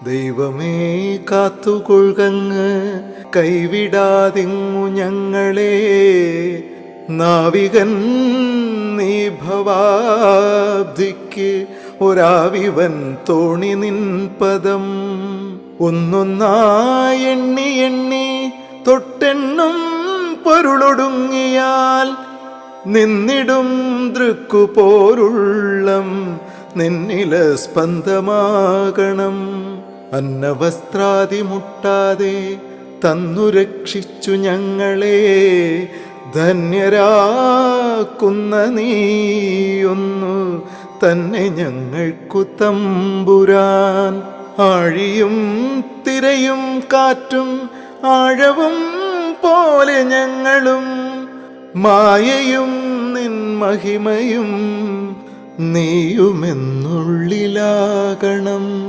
ദൈവമേ കാത്തുകൊള്ളുകങ്ങ്, കൈവിടാതിങ്ങു ഞങ്ങളെ. നാവികൻ നീ ഭവാബ്ദിക്ക് ഒരാവിവൻ തോണി നിൻ പദം. ഒന്നൊന്നായി എണ്ണി എണ്ണി തൊട്ടെണ്ണും പൊരുളൊടുങ്ങിയാൽ നിന്നിടും ദൃക്കുപോരുള്ളം നിന്നില സ്പന്ദമാകണം. അന്നവസ്ത്രാദി മുട്ടാതെ തന്നു രക്ഷിച്ചു ഞങ്ങളെ, ധന്യരാക്കുന്ന നീയൊന്നു തന്നെ ഞങ്ങൾക്കു തമ്പുരാൻ. ആഴിയും തിരയും കാറ്റും ആഴവും പോലെ ഞങ്ങളും, മായയും നിൻ മഹിമയും നീയുമെന്നുള്ളിലാകണം.